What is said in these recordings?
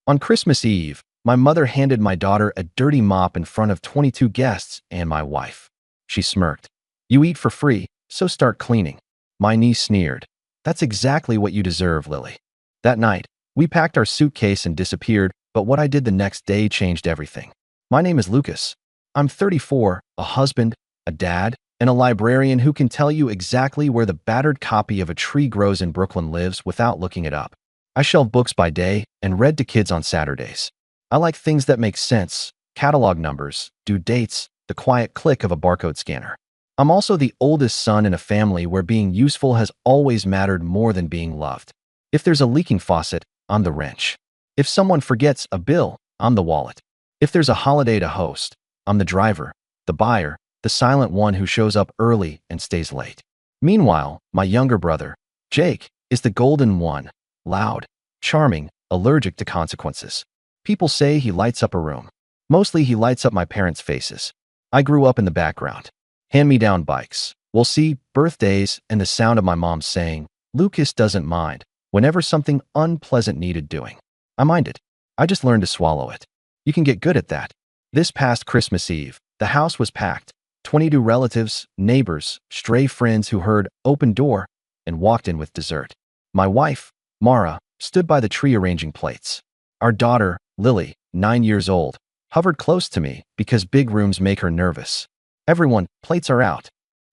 On Christmas Eve, my mother handed my daughter a dirty mop in front of 22 guests and my wife. She smirked. "You eat for free, so start cleaning." My niece sneered. "That's exactly what you deserve, Lily." That night, we packed our suitcase and disappeared, but what I did the next day changed everything. My name is Lucas. I'm 34, a husband, a dad, and a librarian who can tell you exactly where the battered copy of A Tree Grows in Brooklyn lives without looking it up. I shelve books by day and read to kids on Saturdays. I like things that make sense, catalog numbers, due dates, the quiet click of a barcode scanner. I'm also the oldest son in a family where being useful has always mattered more than being loved. If there's a leaking faucet, I'm the wrench. If someone forgets a bill, I'm the wallet. If there's a holiday to host, I'm the driver, the buyer, the silent one who shows up early and stays late. Meanwhile, my younger brother, Jake, is the golden one, loud, charming, allergic to consequences. People say he lights up a room. Mostly he lights up my parents' faces. I grew up in the background. Hand-me-down bikes. We'll see, birthdays, and the sound of my mom saying, "Lucas doesn't mind," whenever something unpleasant needed doing. I minded. I just learned to swallow it. You can get good at that. This past Christmas Eve, the house was packed. 22 relatives, neighbors, stray friends who heard "open door" and walked in with dessert. My wife, Mara, stood by the tree arranging plates. Our daughter, Lily, 9 years old, hovered close to me because big rooms make her nervous. "Everyone, plates are out."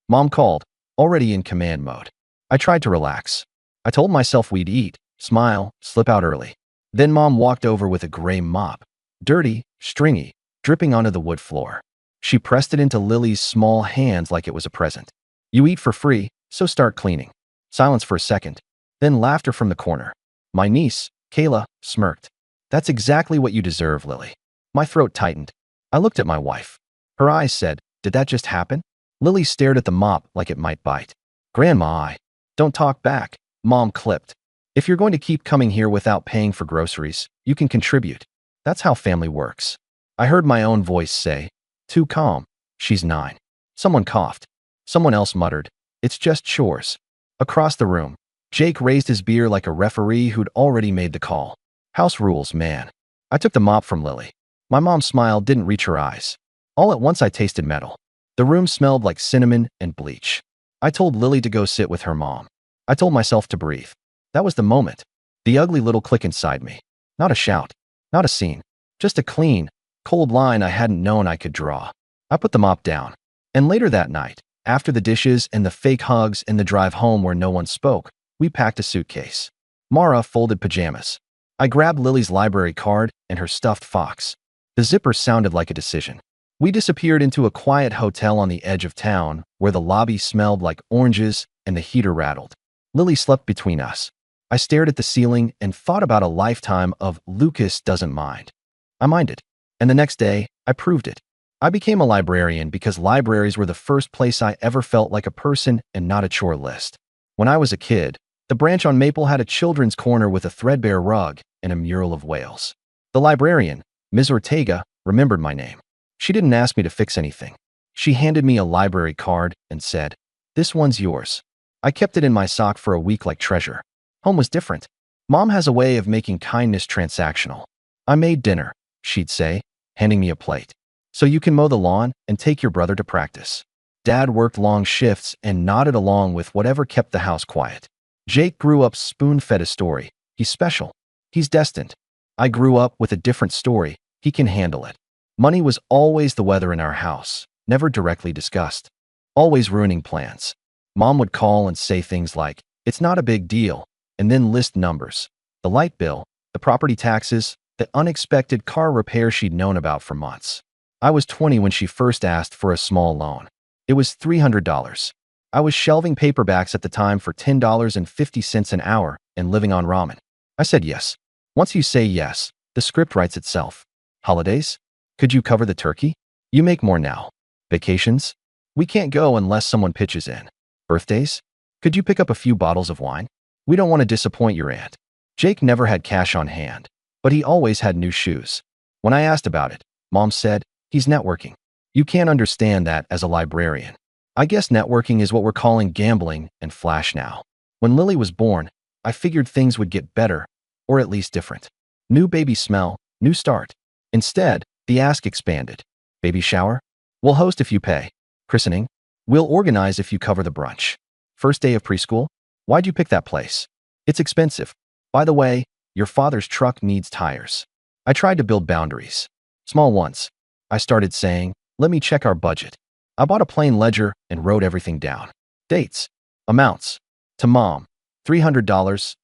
Mom called, already in command mode. I tried to relax. I told myself we'd eat, smile, slip out early. Then Mom walked over with a gray mop. Dirty, stringy, dripping onto the wood floor. She pressed it into Lily's small hands like it was a present. "You eat for free, so start cleaning." Silence for a second, then laughter from the corner. My niece, Kayla, smirked. "That's exactly what you deserve, Lily." My throat tightened. I looked at my wife. Her eyes said, "Did that just happen?" Lily stared at the mop like it might bite. "Grandma, don't talk back," Mom clipped. "If you're going to keep coming here without paying for groceries, you can contribute. That's how family works." I heard my own voice say, "Too calm. She's 9. Someone coughed. Someone else muttered, "It's just chores." Across the room, Jake raised his beer like a referee who'd already made the call. "House rules, man." I took the mop from Lily. My mom's smile didn't reach her eyes. All at once I tasted metal. The room smelled like cinnamon and bleach. I told Lily to go sit with her mom. I told myself to breathe. That was the moment. The ugly little click inside me. Not a shout. Not a scene. Just a clean, cold line I hadn't known I could draw. I put the mop down. And later that night, after the dishes and the fake hugs and the drive home where no one spoke, we packed a suitcase. Mara folded pajamas. I grabbed Lily's library card and her stuffed fox. The zipper sounded like a decision. We disappeared into a quiet hotel on the edge of town where the lobby smelled like oranges and the heater rattled. Lily slept between us. I stared at the ceiling and thought about a lifetime of "Lucas doesn't mind." I minded. And the next day, I proved it. I became a librarian because libraries were the first place I ever felt like a person and not a chore list. When I was a kid, the branch on Maple had a children's corner with a threadbare rug and a mural of whales. The librarian, Ms. Ortega, remembered my name. She didn't ask me to fix anything. She handed me a library card and said, "This one's yours." I kept it in my sock for a week like treasure. Home was different. Mom has a way of making kindness transactional. "I made dinner," she'd say, handing me a plate. "So you can mow the lawn and take your brother to practice." Dad worked long shifts and nodded along with whatever kept the house quiet. Jake grew up spoon-fed a story. He's special. He's destined. I grew up with a different story. He can handle it. Money was always the weather in our house, never directly discussed. Always ruining plans. Mom would call and say things like, "It's not a big deal," and then list numbers. The light bill, the property taxes, the unexpected car repair she'd known about for months. I was 20 when she first asked for a small loan. It was $300. I was shelving paperbacks at the time for $10.50 an hour and living on ramen. I said yes. Once you say yes, the script writes itself. Holidays? Could you cover the turkey? You make more now. Vacations? We can't go unless someone pitches in. Birthdays? Could you pick up a few bottles of wine? We don't want to disappoint your aunt. Jake never had cash on hand, but he always had new shoes. When I asked about it, Mom said, "He's networking." You can't understand that as a librarian. I guess networking is what we're calling gambling and flash now. When Lily was born, I figured things would get better, or at least different. New baby smell, new start. Instead, the ask expanded. Baby shower? We'll host if you pay. Christening? We'll organize if you cover the brunch. First day of preschool? Why'd you pick that place? It's expensive. By the way, your father's truck needs tires. I tried to build boundaries. Small ones. I started saying, let me check our budget. I bought a plain ledger and wrote everything down. Dates. Amounts. To mom, $300,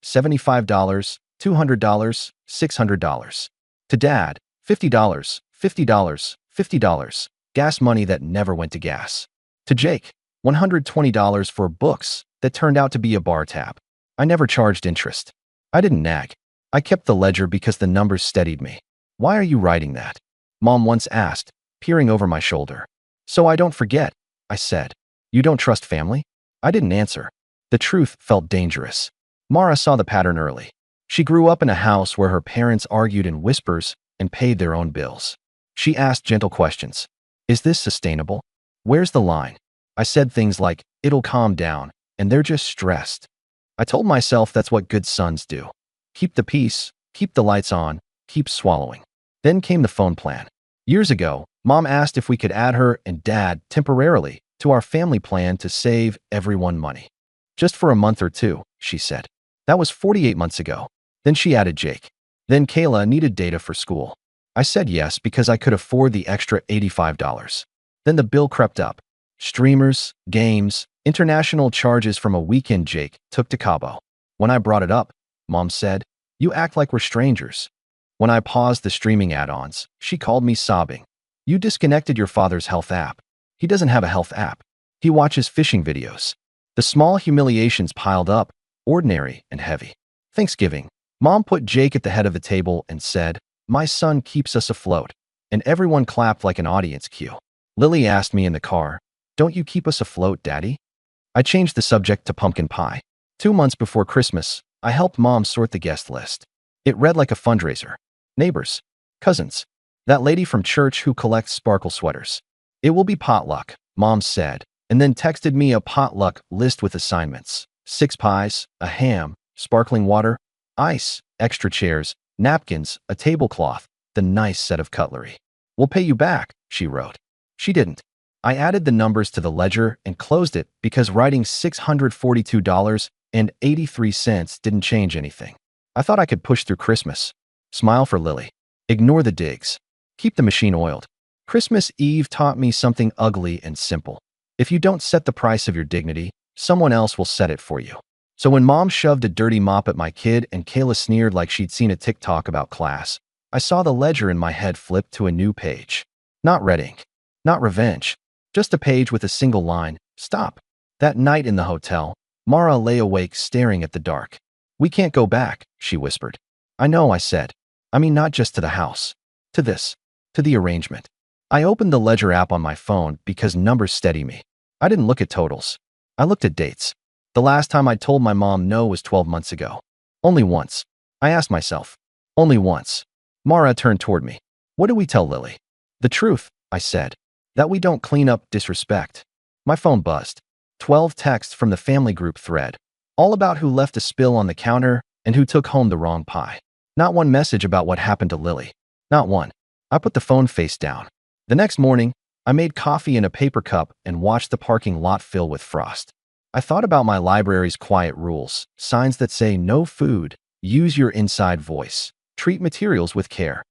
$75, $200, $600. To dad, $50, $50, $50. Gas money that never went to gas. To Jake, $120 for books that turned out to be a bar tab. I never charged interest. I didn't nag. I kept the ledger because the numbers steadied me. Why are you writing that? Mom once asked, peering over my shoulder. So I don't forget, I said. You don't trust family? I didn't answer. The truth felt dangerous. Mara saw the pattern early. She grew up in a house where her parents argued in whispers and paid their own bills. She asked gentle questions. Is this sustainable? Where's the line? I said things like, it'll calm down, and they're just stressed. I told myself that's what good sons do. Keep the peace, keep the lights on, keep swallowing. Then came the phone plan. Years ago, Mom asked if we could add her and Dad temporarily to our family plan to save everyone money. Just for a month or two, she said. That was 48 months ago. Then she added Jake. Then Kayla needed data for school. I said yes because I could afford the extra $85. Then the bill crept up. Streamers, games, international charges from a weekend Jake took to Cabo. When I brought it up, Mom said, you act like we're strangers. When I paused the streaming add-ons, she called me sobbing. You disconnected your father's health app. He doesn't have a health app. He watches fishing videos. The small humiliations piled up, ordinary and heavy. Thanksgiving. Mom put Jake at the head of the table and said, my son keeps us afloat. And everyone clapped like an audience cue. Lily asked me in the car, don't you keep us afloat, Daddy? I changed the subject to pumpkin pie. 2 months before Christmas, I helped Mom sort the guest list. It read like a fundraiser. Neighbors, cousins, that lady from church who collects sparkle sweaters. It will be potluck, Mom said, and then texted me a potluck list with assignments. 6 pies, a ham, sparkling water, ice, extra chairs, napkins, a tablecloth, the nice set of cutlery. We'll pay you back, she wrote. She didn't. I added the numbers to the ledger and closed it because writing $642.83 didn't change anything. I thought I could push through Christmas. Smile for Lily. Ignore the digs. Keep the machine oiled. Christmas Eve taught me something ugly and simple. If you don't set the price of your dignity, someone else will set it for you. So when Mom shoved a dirty mop at my kid and Kayla sneered like she'd seen a TikTok about class, I saw the ledger in my head flip to a new page. Not red ink. Not revenge. Just a page with a single line, stop. That night in the hotel, Mara lay awake staring at the dark. We can't go back, she whispered. I know, I said. I mean, not just to the house. To this. To the arrangement. I opened the ledger app on my phone because numbers steady me. I didn't look at totals. I looked at dates. The last time I told my mom no was 12 months ago. Only once. I asked myself. Only once. Mara turned toward me. What do we tell Lily? The truth, I said. That we don't clean up disrespect. My phone buzzed. 12 texts from the family group thread. All about who left a spill on the counter and who took home the wrong pie. Not one message about what happened to Lily. Not one. I put the phone face down. The next morning, I made coffee in a paper cup and watched the parking lot fill with frost. I thought about my library's quiet rules, signs that say no food, use your inside voice, treat materials with care.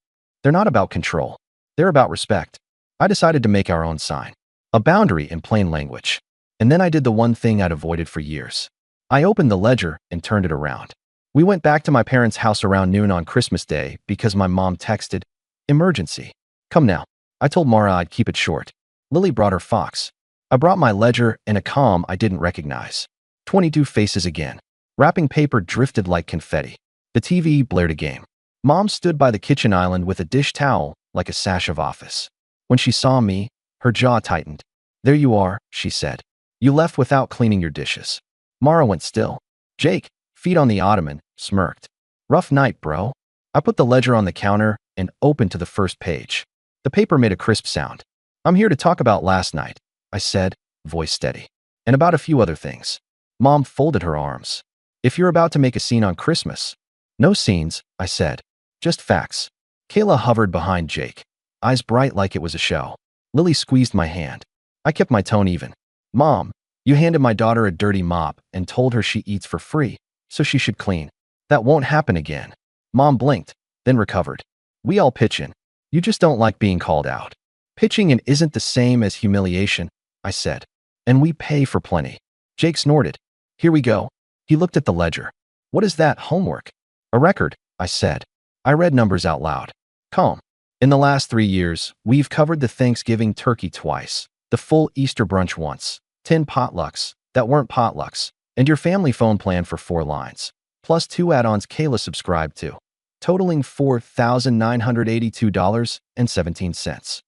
They're not about control. They're about respect. I decided to make our own sign. A boundary in plain language. And then I did the one thing I'd avoided for years. I opened the ledger and turned it around. We went back to my parents' house around noon on Christmas Day because my mom texted, emergency. Come now. I told Mara I'd keep it short. Lily brought her fox. I brought my ledger and a calm I didn't recognize. 22 faces again. Wrapping paper drifted like confetti. The TV blared a game. Mom stood by the kitchen island with a dish towel like a sash of office. When she saw me, her jaw tightened. There you are, she said. You left without cleaning your dishes. Mara went still. Jake, feet on the ottoman, smirked. Rough night, bro. I put the ledger on the counter and opened to the first page. The paper made a crisp sound. I'm here to talk about last night, I said, voice steady. And about a few other things. Mom folded her arms. If you're about to make a scene on Christmas. No scenes, I said. Just facts. Kayla hovered behind Jake, eyes bright like it was a show. Lily squeezed my hand. I kept my tone even. Mom, you handed my daughter a dirty mop and told her she eats for free, so she should clean. That won't happen again. Mom blinked, then recovered. We all pitch in. You just don't like being called out. Pitching in isn't the same as humiliation, I said. And we pay for plenty. Jake snorted. Here we go. He looked at the ledger. What is that, homework? A record, I said. I read numbers out loud. Calm. In the last 3 years, we've covered the Thanksgiving turkey twice, the full Easter brunch once, 10 potlucks that weren't potlucks, and your family phone plan for 4 lines, plus 2 add-ons Kayla subscribed to, totaling $4,982.17.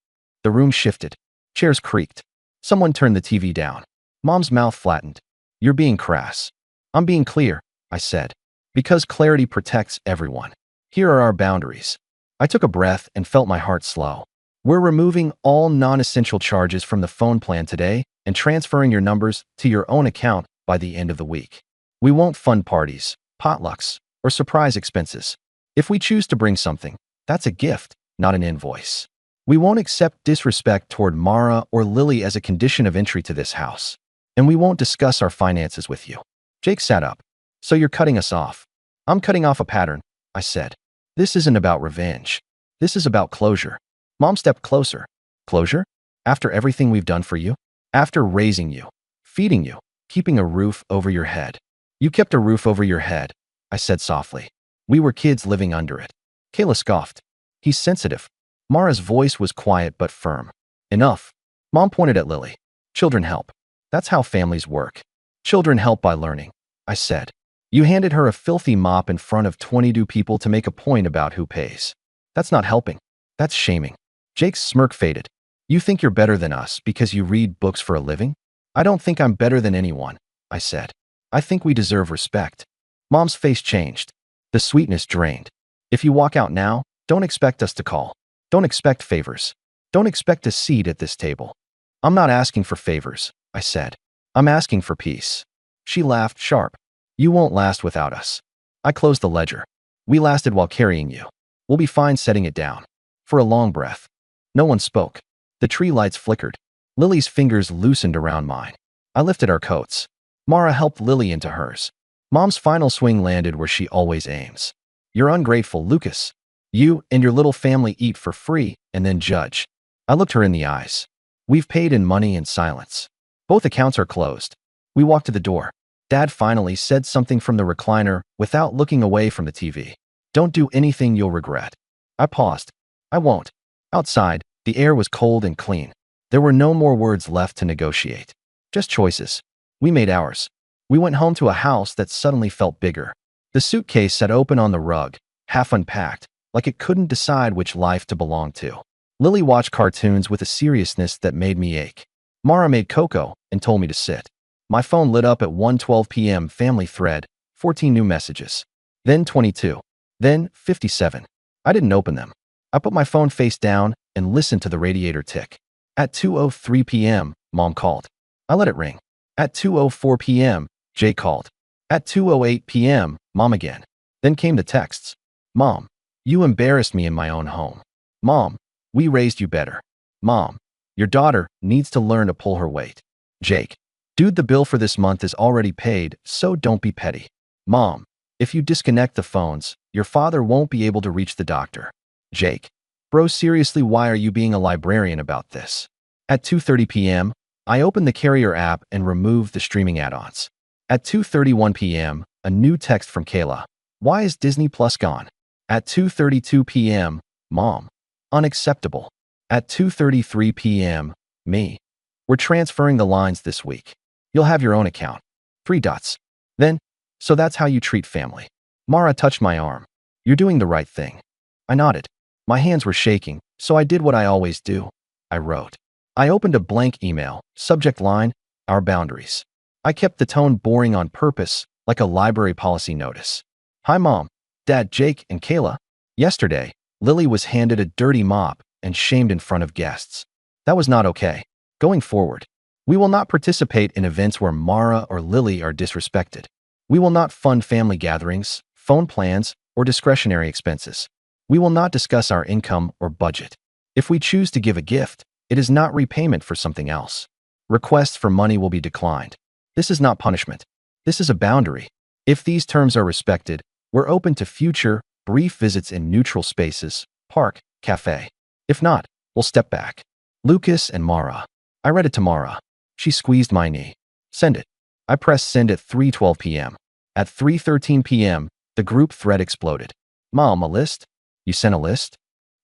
The room shifted. Chairs creaked. Someone turned the TV down. Mom's mouth flattened. You're being crass. I'm being clear, I said. Because clarity protects everyone. Here are our boundaries. I took a breath and felt my heart slow. We're removing all non-essential charges from the phone plan today and transferring your numbers to your own account by the end of the week. We won't fund parties, potlucks, or surprise expenses. If we choose to bring something, that's a gift, not an invoice. We won't accept disrespect toward Mara or Lily as a condition of entry to this house. And we won't discuss our finances with you. Jake sat up. So you're cutting us off. I'm cutting off a pattern, I said. This isn't about revenge. This is about closure. Mom stepped closer. Closure? After everything we've done for you? After raising you, feeding you, keeping a roof over your head. You kept a roof over your head, I said softly. We were kids living under it. Kayla scoffed. He's sensitive. Mara's voice was quiet but firm. Enough. Mom pointed at Lily. Children help. That's how families work. Children help by learning, I said. You handed her a filthy mop in front of 22 people to make a point about who pays. That's not helping. That's shaming. Jake's smirk faded. You think you're better than us because you read books for a living? I don't think I'm better than anyone, I said. I think we deserve respect. Mom's face changed. The sweetness drained. If you walk out now, don't expect us to call. Don't expect favors. Don't expect a seat at this table. I'm not asking for favors, I said. I'm asking for peace. She laughed sharp. You won't last without us. I closed the ledger. We lasted while carrying you. We'll be fine setting it down. For a long breath. No one spoke. The tree lights flickered. Lily's fingers loosened around mine. I lifted our coats. Mara helped Lily into hers. Mom's final swing landed where she always aims. You're ungrateful, Lucas. You and your little family eat for free and then judge. I looked her in the eyes. We've paid in money and silence. Both accounts are closed. We walked to the door. Dad finally said something from the recliner without looking away from the TV. Don't do anything you'll regret. I paused. I won't. Outside, the air was cold and clean. There were no more words left to negotiate. Just choices. We made ours. We went home to a house that suddenly felt bigger. The suitcase sat open on the rug, half unpacked, like it couldn't decide which life to belong to. Lily watched cartoons with a seriousness that made me ache. Mara made cocoa and told me to sit. My phone lit up at 1:12 p.m. Family thread, 14 new messages. Then 22. Then 57. I didn't open them. I put my phone face down and listened to the radiator tick. At 2:03 p.m., Mom called. I let it ring. At 2:04 p.m., Jay called. At 2:08 p.m., Mom again. Then came the texts. Mom, you embarrassed me in my own home. Mom, we raised you better. Mom, your daughter needs to learn to pull her weight. Jake, dude, the bill for this month is already paid, so don't be petty. Mom, if you disconnect the phones, your father won't be able to reach the doctor. Jake, bro, seriously, why are you being a librarian about this? At 2:30 p.m., I opened the Carrier app and removed the streaming add-ons. At 2:31 p.m., a new text from Kayla. Why is Disney Plus gone? At 2:32 p.m., Mom. Unacceptable. At 2:33 p.m., me. We're transferring the lines this week. You'll have your own account. 3 dots. Then, so that's how you treat family. Mara touched my arm. You're doing the right thing. I nodded. My hands were shaking, so I did what I always do. I wrote. I opened a blank email, subject line, our boundaries. I kept the tone boring on purpose, like a library policy notice. Hi Mom, Dad, Jake, and Kayla. Yesterday, Lily was handed a dirty mop and shamed in front of guests. That was not okay. Going forward, we will not participate in events where Mara or Lily are disrespected. We will not fund family gatherings, phone plans, or discretionary expenses. We will not discuss our income or budget. If we choose to give a gift, it is not repayment for something else. Requests for money will be declined. This is not punishment. This is a boundary. If these terms are respected, we're open to future, brief visits in neutral spaces, park, cafe. If not, we'll step back. Lucas and Mara. I read it to Mara. She squeezed my knee. Send it. I pressed send at 3:12 p.m. At 3:13 p.m., the group thread exploded. Mom, a list? You sent a list?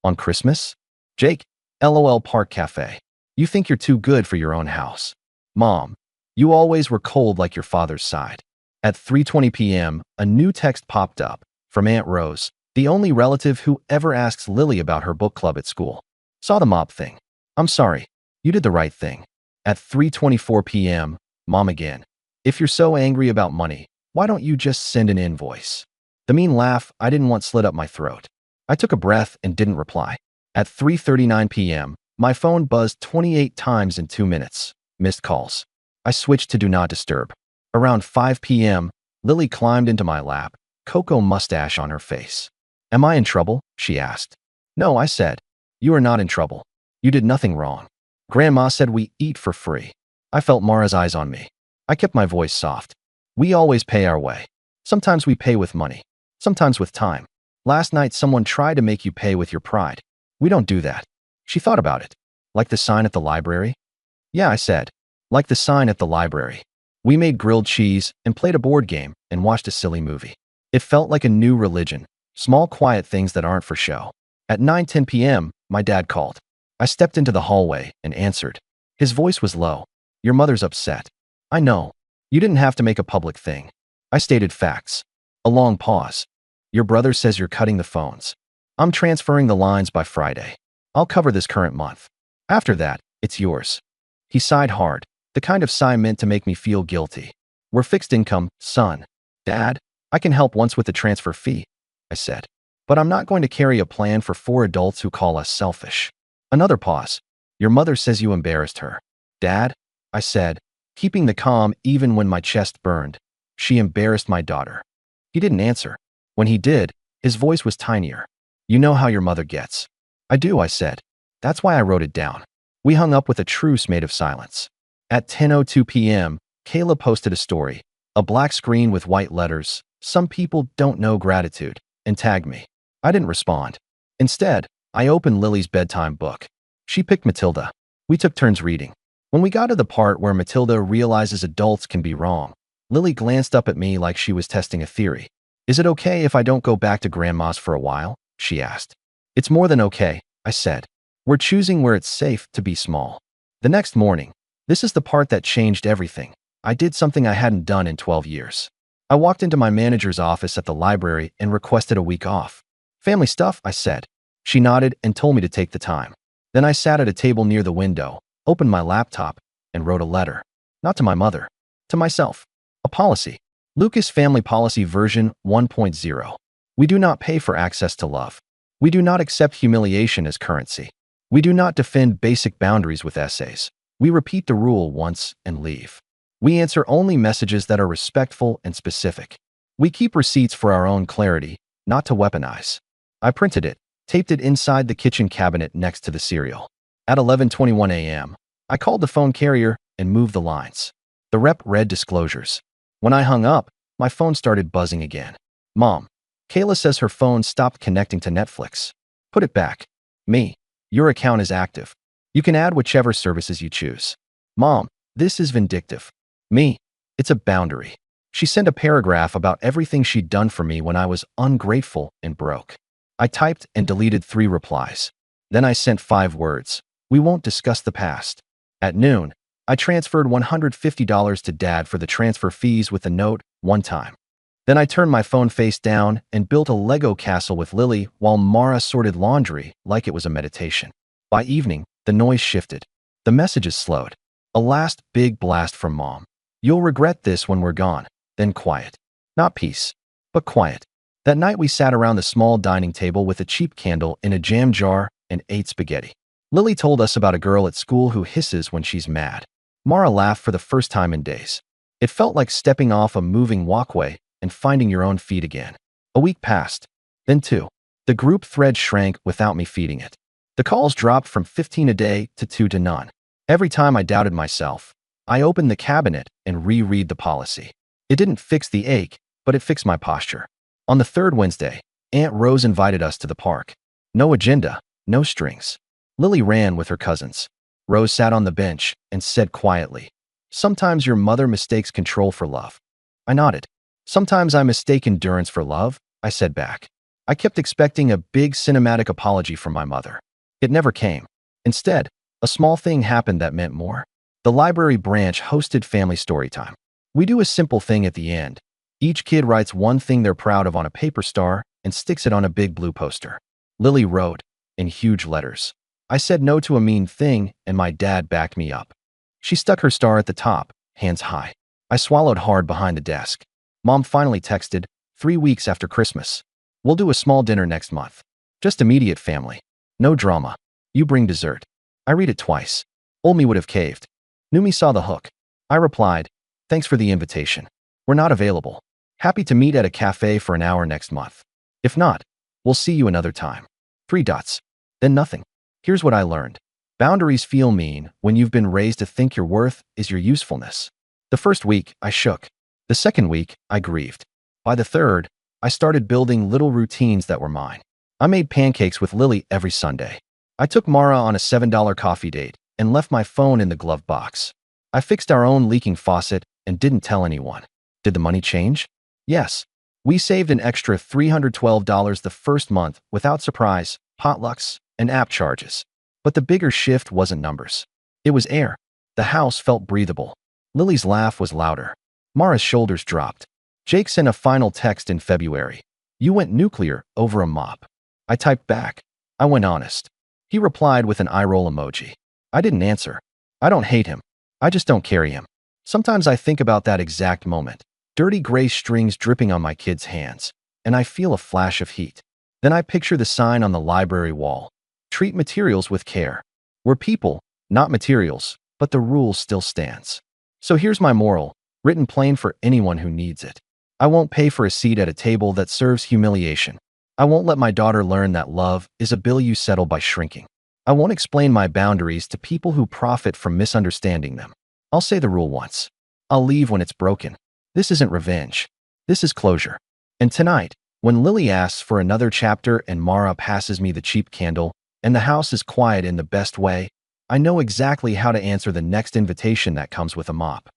On Christmas? Jake, LOL Park Cafe. You think you're too good for your own house. Mom, you always were cold like your father's side. At 3:20 p.m., a new text popped up from Aunt Rose, the only relative who ever asks Lily about her book club at school. Saw the mop thing. I'm sorry. You did the right thing. At 3:24 p.m., Mom again. If you're so angry about money, why don't you just send an invoice? The mean laugh I didn't want slid up my throat. I took a breath and didn't reply. At 3:39 p.m., my phone buzzed 28 times in 2 minutes. Missed calls. I switched to Do Not Disturb. Around 5 p.m., Lily climbed into my lap, cocoa mustache on her face. Am I in trouble? She asked. No, I said. You are not in trouble. You did nothing wrong. Grandma said we eat for free. I felt Mara's eyes on me. I kept my voice soft. We always pay our way. Sometimes we pay with money. Sometimes with time. Last night someone tried to make you pay with your pride. We don't do that. She thought about it. Like the sign at the library? Yeah, I said. Like the sign at the library. We made grilled cheese and played a board game and watched a silly movie. It felt like a new religion. Small quiet things that aren't for show. At 9:10 p.m., my dad called. I stepped into the hallway and answered. His voice was low. Your mother's upset. I know. You didn't have to make a public thing. I stated facts. A long pause. Your brother says you're cutting the phones. I'm transferring the lines by Friday. I'll cover this current month. After that, it's yours. He sighed hard, the kind of sigh meant to make me feel guilty. We're fixed income, son. Dad, I can help once with the transfer fee, I said. But I'm not going to carry a plan for 4 adults who call us selfish. Another pause. Your mother says you embarrassed her. Dad, I said, keeping the calm even when my chest burned. She embarrassed my daughter. He didn't answer. When he did, his voice was tinier. You know how your mother gets. I do, I said. That's why I wrote it down. We hung up with a truce made of silence. At 10:02 p.m., Kayla posted a story, a black screen with white letters, "Some people don't know gratitude," and tagged me. I didn't respond. Instead, I opened Lily's bedtime book. She picked Matilda. We took turns reading. When we got to the part where Matilda realizes adults can be wrong, Lily glanced up at me like she was testing a theory. Is it okay if I don't go back to Grandma's for a while? She asked. It's more than okay, I said. We're choosing where it's safe to be small. The next morning, this is the part that changed everything. I did something I hadn't done in 12 years. I walked into my manager's office at the library and requested a week off. Family stuff, I said. She nodded and told me to take the time. Then I sat at a table near the window, opened my laptop, and wrote a letter. Not to my mother. To myself. A policy. Lucas Family Policy version 1.0. We do not pay for access to love. We do not accept humiliation as currency. We do not defend basic boundaries with essays. We repeat the rule once and leave. We answer only messages that are respectful and specific. We keep receipts for our own clarity, not to weaponize. I printed it, taped it inside the kitchen cabinet next to the cereal. At 11:21 a.m., I called the phone carrier and moved the lines. The rep read disclosures. When I hung up, my phone started buzzing again. Mom, Kayla says her phone stopped connecting to Netflix. Put it back. Me, your account is active. You can add whichever services you choose. Mom, this is vindictive. Me, it's a boundary. She sent a paragraph about everything she'd done for me when I was ungrateful and broke. I typed and deleted 3 replies. Then I sent 5 words. We won't discuss the past. At noon, I transferred $150 to Dad for the transfer fees with a note, one time. Then I turned my phone face down and built a Lego castle with Lily while Mara sorted laundry like it was a meditation. By evening, the noise shifted. The messages slowed. A last big blast from Mom. You'll regret this when we're gone. Then quiet. Not peace, but quiet. That night we sat around the small dining table with a cheap candle in a jam jar and ate spaghetti. Lily told us about a girl at school who hisses when she's mad. Mara laughed for the first time in days. It felt like stepping off a moving walkway and finding your own feet again. A week passed. Then 2. The group thread shrank without me feeding it. The calls dropped from 15 a day to 2 to none. Every time I doubted myself, I opened the cabinet and reread the policy. It didn't fix the ache, but it fixed my posture. On the third Wednesday, Aunt Rose invited us to the park. No agenda, no strings. Lily ran with her cousins. Rose sat on the bench and said quietly, "Sometimes your mother mistakes control for love." I nodded. "Sometimes I mistake endurance for love," I said back. I kept expecting a big cinematic apology from my mother. It never came. Instead, a small thing happened that meant more. The library branch hosted family story time. We do a simple thing at the end. Each kid writes one thing they're proud of on a paper star and sticks it on a big blue poster. Lily wrote, in huge letters, "I said no to a mean thing, and my dad backed me up." She stuck her star at the top, hands high. I swallowed hard behind the desk. Mom finally texted, 3 weeks after Christmas. "We'll do a small dinner next month. Just immediate family. No drama. You bring dessert." I read it twice. Old me would have caved. New me saw the hook. I replied, "Thanks for the invitation. We're not available. Happy to meet at a cafe for an hour next month. If not, we'll see you another time." 3 dots. Then nothing. Here's what I learned. Boundaries feel mean when you've been raised to think your worth is your usefulness. The first week, I shook. The second week, I grieved. By the third, I started building little routines that were mine. I made pancakes with Lily every Sunday. I took Mara on a $7 coffee date and left my phone in the glove box. I fixed our own leaking faucet and didn't tell anyone. Did the money change? Yes. We saved an extra $312 the first month without surprise, potlucks, and app charges. But the bigger shift wasn't numbers. It was air. The house felt breathable. Lily's laugh was louder. Mara's shoulders dropped. Jake sent a final text in February. "You went nuclear over a mop." I typed back. I went honest. He replied with an eye roll emoji. I didn't answer. I don't hate him. I just don't carry him. Sometimes I think about that exact moment. Dirty gray strings dripping on my kid's hands, and I feel a flash of heat. Then I picture the sign on the library wall. "Treat materials with care." We're people, not materials, but the rule still stands. So here's my moral, written plain for anyone who needs it. I won't pay for a seat at a table that serves humiliation. I won't let my daughter learn that love is a bill you settle by shrinking. I won't explain my boundaries to people who profit from misunderstanding them. I'll say the rule once. I'll leave when it's broken. This isn't revenge. This is closure. And tonight, when Lily asks for another chapter and Mara passes me the cheap candle, and the house is quiet in the best way, I know exactly how to answer the next invitation that comes with a mop.